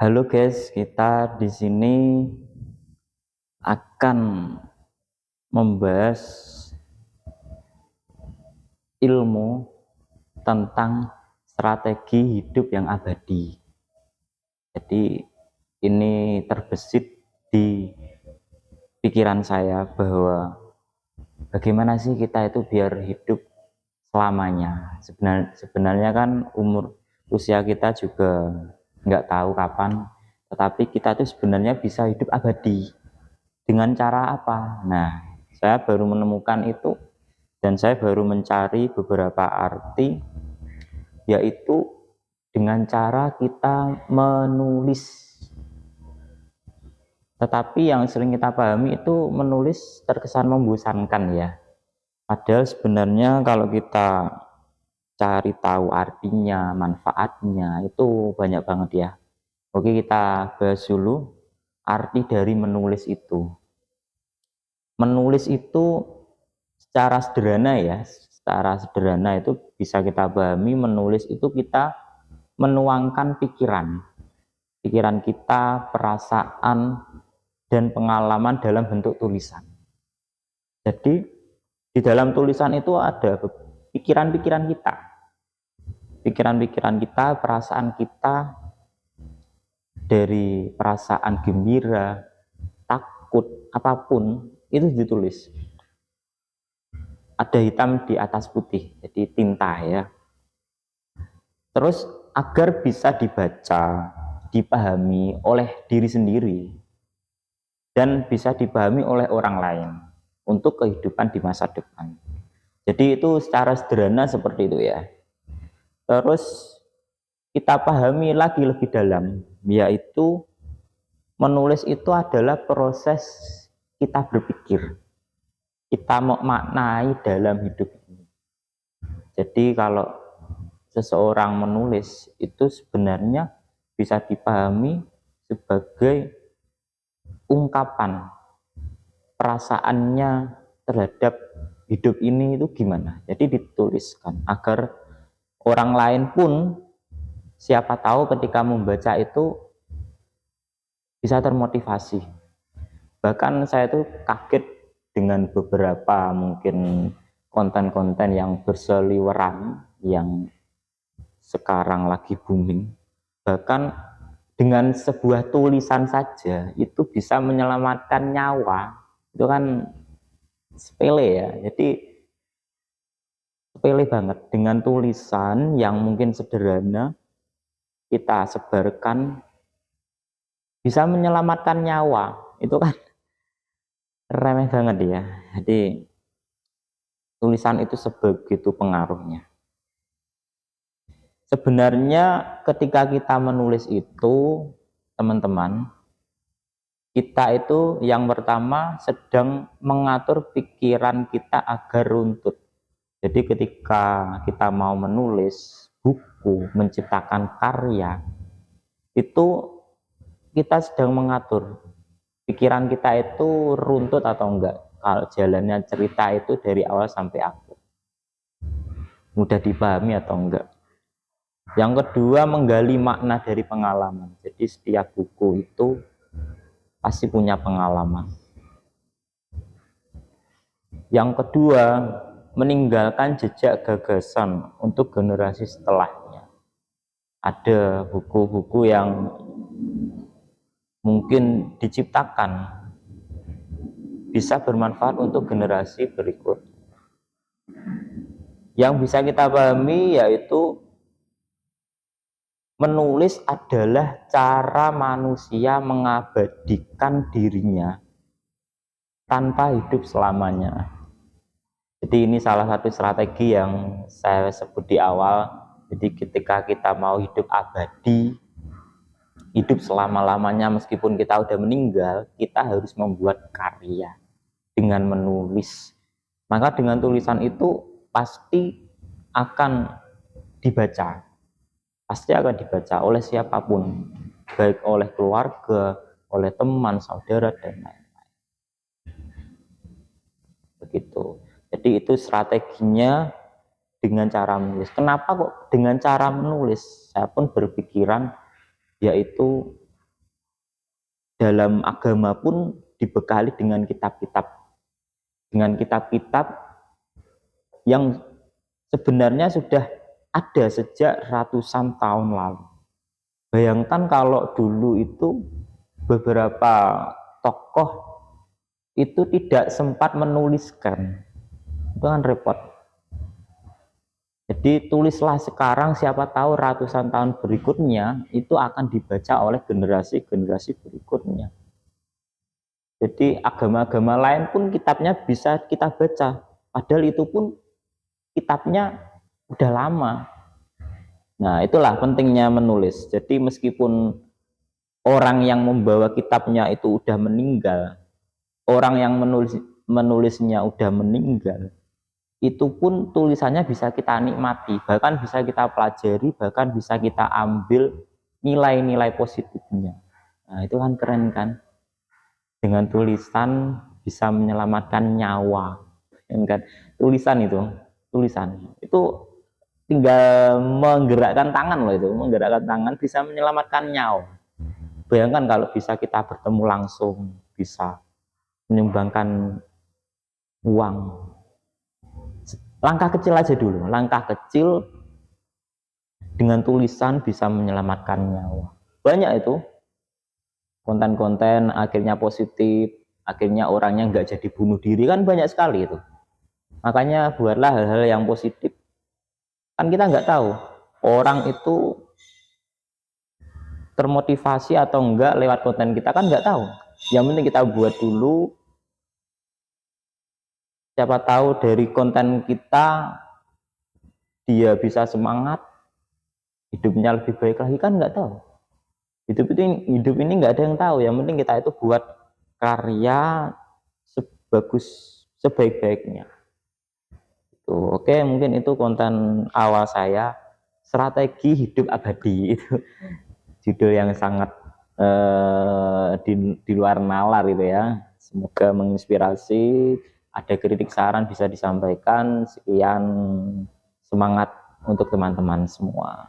Halo guys, kita di sini akan membahas ilmu tentang strategi hidup yang abadi. Jadi ini terbesit di pikiran saya bahwa bagaimana sih kita itu biar hidup selamanya. Sebenarnya kan usia kita juga nggak tahu kapan, tetapi kita itu sebenarnya bisa hidup abadi. Dengan cara apa? Nah, saya baru menemukan itu dan saya baru mencari beberapa arti, yaitu dengan cara kita menulis. Tetapi yang sering kita pahami itu menulis terkesan membosankan ya. Padahal sebenarnya kalau kita cari tahu artinya, manfaatnya, itu banyak banget ya. Oke, kita bahas dulu arti dari menulis itu. Menulis itu secara sederhana ya, secara sederhana itu bisa kita pahami, menulis itu kita menuangkan pikiran kita, perasaan, dan pengalaman dalam bentuk tulisan. Jadi di dalam tulisan itu ada pikiran-pikiran kita, perasaan kita, dari perasaan gembira, takut, apapun itu ditulis. Ada hitam di atas putih, jadi tinta ya. Terus agar bisa dibaca, dipahami oleh diri sendiri, dan bisa dipahami oleh orang lain untuk kehidupan di masa depan. Jadi itu secara sederhana seperti itu ya. Terus kita pahami lagi lebih dalam, yaitu menulis itu adalah proses kita berpikir, kita mau maknai dalam hidup ini. Jadi kalau seseorang menulis itu sebenarnya bisa dipahami sebagai ungkapan perasaannya terhadap hidup ini itu gimana. Jadi dituliskan agar orang lain pun siapa tahu ketika membaca itu bisa termotivasi. Bahkan saya tuh kaget dengan beberapa mungkin konten-konten yang berseliweran yang sekarang lagi booming. Bahkan dengan sebuah tulisan saja itu bisa menyelamatkan nyawa. Itu kan sepele ya. Jadi sepele banget, dengan tulisan yang mungkin sederhana kita sebarkan bisa menyelamatkan nyawa. Itu kan remeh banget ya. Jadi tulisan itu sebegitu pengaruhnya. Sebenarnya ketika kita menulis itu, teman-teman, kita itu yang pertama sedang mengatur pikiran kita agar runtut. Jadi ketika kita mau menulis buku, menciptakan karya, itu kita sedang mengatur pikiran kita itu runtut atau enggak. Kalau jalannya cerita itu dari awal sampai akhir, mudah dipahami atau enggak. Yang kedua, menggali makna dari pengalaman. Jadi setiap buku itu pasti punya pengalaman. Yang kedua, meninggalkan jejak gagasan untuk generasi setelahnya. Ada buku-buku yang mungkin diciptakan bisa bermanfaat untuk generasi berikut. Yang bisa kita pahami yaitu menulis adalah cara manusia mengabadikan dirinya tanpa hidup selamanya. Jadi ini salah satu strategi yang saya sebut di awal. Jadi ketika kita mau hidup abadi, hidup selama-lamanya meskipun kita udah meninggal, kita harus membuat karya dengan menulis. Maka dengan tulisan itu pasti akan dibaca. Pasti akan dibaca oleh siapapun, baik oleh keluarga, oleh teman, saudara, dan lain-lain. Begitu. Jadi itu strateginya dengan cara menulis. Kenapa kok dengan cara menulis? Saya pun berpikiran yaitu dalam agama pun dibekali dengan kitab-kitab yang sebenarnya sudah ada sejak ratusan tahun lalu. Bayangkan kalau dulu itu beberapa tokoh itu tidak sempat menuliskan, itu kan repot. Jadi tulislah sekarang, siapa tahu ratusan tahun berikutnya itu akan dibaca oleh generasi-generasi berikutnya. Jadi agama-agama lain pun kitabnya bisa kita baca, padahal itu pun kitabnya udah lama. Nah, itulah pentingnya menulis. Jadi meskipun orang yang membawa kitabnya itu udah meninggal, orang yang menulisnya udah meninggal, itu pun tulisannya bisa kita nikmati, bahkan bisa kita pelajari, bahkan bisa kita ambil nilai-nilai positifnya. Nah, itu kan keren kan? Dengan tulisan bisa menyelamatkan nyawa. Kan? Tulisan itu tinggal menggerakkan tangan loh, itu menggerakkan tangan bisa menyelamatkan nyawa. Bayangkan kalau bisa kita bertemu langsung, bisa menyumbangkan uang. Langkah kecil aja dulu, langkah kecil dengan tulisan bisa menyelamatkan nyawa. Banyak itu konten-konten akhirnya positif, akhirnya orangnya nggak jadi bunuh diri, kan banyak sekali itu. Makanya buatlah hal-hal yang positif. Kan kita nggak tahu orang itu termotivasi atau enggak lewat konten kita, kan nggak tahu. Yang penting kita buat dulu, siapa tahu dari konten kita dia bisa semangat, hidupnya lebih baik lagi, kan nggak tahu. Hidup ini nggak ada yang tahu. Yang penting kita itu buat karya sebaik-baiknya. Oke, mungkin itu konten awal saya, strategi hidup abadi, itu judul yang sangat di luar nalar itu ya. Semoga menginspirasi, ada kritik saran bisa disampaikan. Sekian, semangat untuk teman-teman semua.